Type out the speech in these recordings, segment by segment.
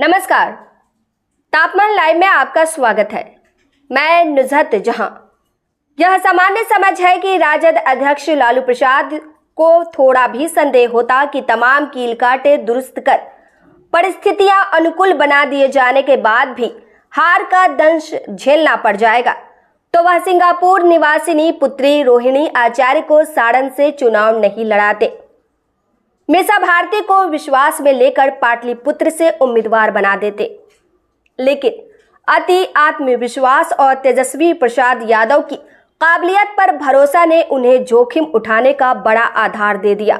नमस्कार, तापमान लाइव में आपका स्वागत है। मैं नुजहत जहां। यह सामान्य समझ है कि राजद अध्यक्ष लालू प्रसाद को थोड़ा भी संदेह होता कि तमाम कील कांटे दुरुस्त कर परिस्थितियां अनुकूल बना दिए जाने के बाद भी हार का दंश झेलना पड़ जाएगा, तो वह सिंगापुर निवासिनी पुत्री रोहिणी आचार्य को साड़न से चुनाव नहीं लड़ाते। मीसा भारती को विश्वास में लेकर पाटलिपुत्र से उम्मीदवार बना देते, लेकिन अति आत्मविश्वास और तेजस्वी प्रसाद यादव की काबिलियत पर भरोसा ने उन्हें जोखिम उठाने का बड़ा आधार दे दिया।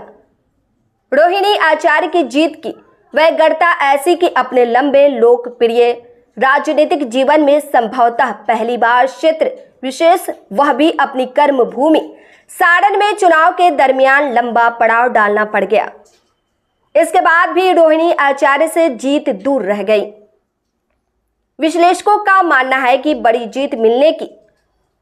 रोहिणी आचार्य की जीत की वैगरता ऐसी कि अपने लंबे लोकप्रिय राजनीतिक जीवन में संभवतः पहली बार क्षेत्र विशेष, वह भी अपनी कर्म भूमि साड़न में चुनाव के दरमियान लंबा पड़ाव डालना पड़ गया। इसके बाद भी रोहिणी आचार्य से जीत दूर रह गई। विश्लेषकों का मानना है कि बड़ी जीत मिलने की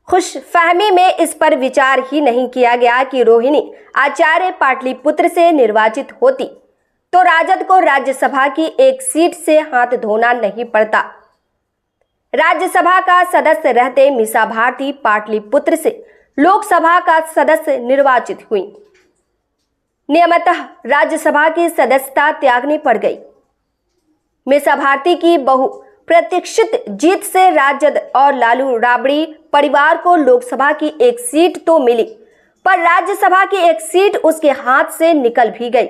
खुशफहमी में इस पर विचार ही नहीं किया गया कि रोहिणी आचार्य पाटलिपुत्र से निर्वाचित होती तो राजद को राज्यसभा की एक सीट से हाथ धोना नहीं पड़ता। राज्यसभा का सदस्य रहते मीसा भारती पाटलिपुत्र से लोकसभा का सदस्य निर्वाचित हुई। नियमतः राज्यसभा की सदस्यता त्यागनी पड़ गई। मीसा भारती की बहुप्रतीक्षित जीत से राजद और लालू राबड़ी परिवार को लोकसभा की एक सीट तो मिली, पर राज्यसभा की एक सीट उसके हाथ से निकल भी गई।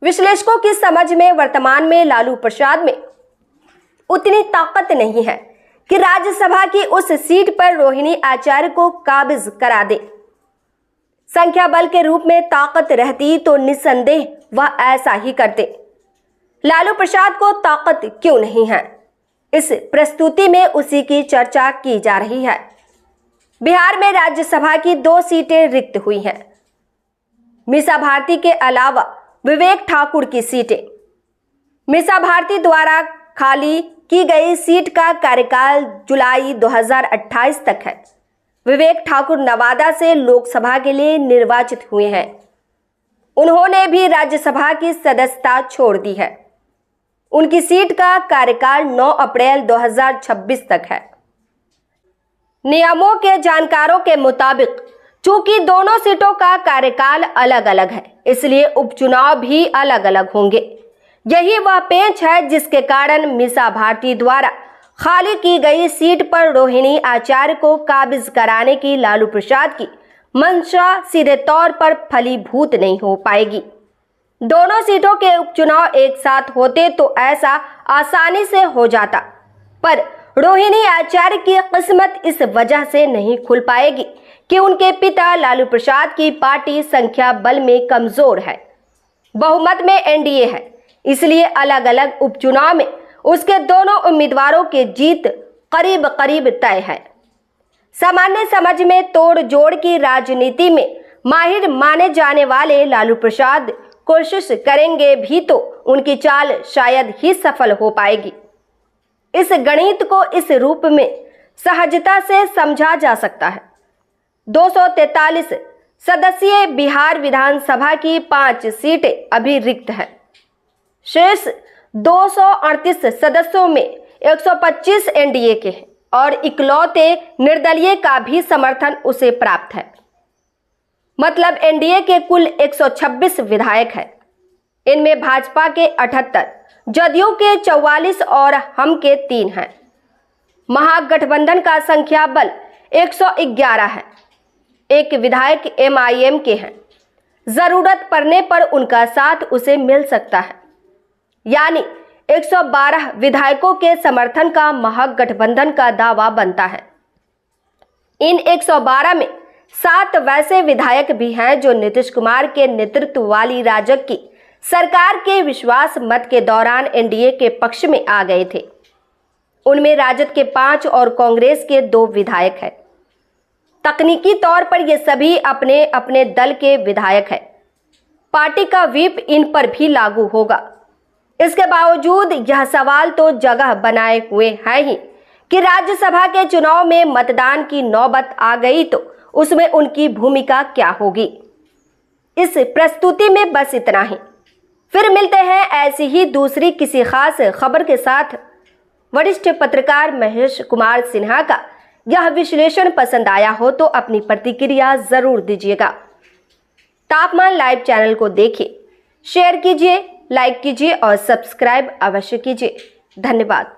विश्लेषकों की समझ में वर्तमान में लालू प्रसाद में उतनी ताकत नहीं है कि राज्यसभा की उस सीट पर रोहिणी आचार्य को काबिज करा दे। संख्या बल के रूप में ताकत रहती तो निस्संदेह वह ऐसा ही करते। लालू प्रसाद को ताकत क्यों नहीं है, इस प्रस्तुति में उसी की चर्चा की जा रही है। बिहार में राज्यसभा की 2 सीटें रिक्त हुई हैं। मीसा भारती के अलावा विवेक ठाकुर की सीटें। मीसा भारती द्वारा खाली की गई सीट का कार्यकाल जुलाई 2028 तक है। विवेक ठाकुर नवादा से लोकसभा के लिए निर्वाचित हुए हैं। उन्होंने भी राज्यसभा की सदस्यता छोड़ दी है। उनकी सीट का कार्यकाल 9 अप्रैल 2026 तक है। नियमों के जानकारों के मुताबिक चूंकि दोनों सीटों का कार्यकाल अलग अलग है, इसलिए उपचुनाव भी अलग अलग होंगे। यही वह पेंच है जिसके कारण मीसा भारती द्वारा खाली की गई सीट पर रोहिणी आचार्य को काबिज कराने की लालू प्रसाद की मंशा सीधे तौर पर फलीभूत नहीं हो पाएगी। दोनों सीटों के उपचुनाव एक साथ होते तो ऐसा आसानी से हो जाता, पर रोहिणी आचार्य की किस्मत इस वजह से नहीं खुल पाएगी कि उनके पिता लालू प्रसाद की पार्टी संख्या बल में कमजोर है, बहुमत में एनडीए है, इसलिए अलग अलग उपचुनाव में उसके दोनों उम्मीदवारों की जीत करीब करीब तय है। सामान्य समझ में तोड़ जोड़ की राजनीति में माहिर माने जाने वाले लालू प्रसाद कोशिश करेंगे भी तो उनकी चाल शायद ही सफल हो पाएगी। इस गणित को इस रूप में सहजता से समझा जा सकता है। 243 सदस्यीय बिहार विधानसभा की 5 सीटें अभी रिक्त हैं। शेष 238 सदस्यों में 125 एनडीए के हैं और इकलौते निर्दलीय का भी समर्थन उसे प्राप्त है। मतलब एनडीए के कुल 126 विधायक हैं। इनमें भाजपा के 78, जदयू के 44 और हम के 3 हैं। महागठबंधन का संख्या बल 111 है। एक विधायक एमआईएम के हैं। जरूरत पड़ने पर उनका साथ उसे मिल सकता है, यानी 112 विधायकों के समर्थन का महागठबंधन का दावा बनता है। इन 112 में 7 वैसे विधायक भी हैं जो नीतीश कुमार के नेतृत्व वाली राजग की सरकार के विश्वास मत के दौरान एनडीए के पक्ष में आ गए थे। उनमें राजद के 5 और कांग्रेस के 2 विधायक हैं। तकनीकी तौर पर ये सभी अपने अपने दल के विधायक हैं। पार्टी का व्हिप इन पर भी लागू होगा। इसके बावजूद यह सवाल तो जगह बनाए हुए है ही कि राज्यसभा के चुनाव में मतदान की नौबत आ गई तो उसमें उनकी भूमिका क्या होगी। इस प्रस्तुति में बस इतना ही। फिर मिलते हैं ऐसी ही दूसरी किसी खास खबर के साथ। वरिष्ठ पत्रकार महेश कुमार सिन्हा का यह विश्लेषण पसंद आया हो तो अपनी प्रतिक्रिया जरूर दीजिएगा। तापमान लाइव चैनल को देखिए, शेयर कीजिए, लाइक कीजिए और सब्सक्राइब अवश्य कीजिए। धन्यवाद।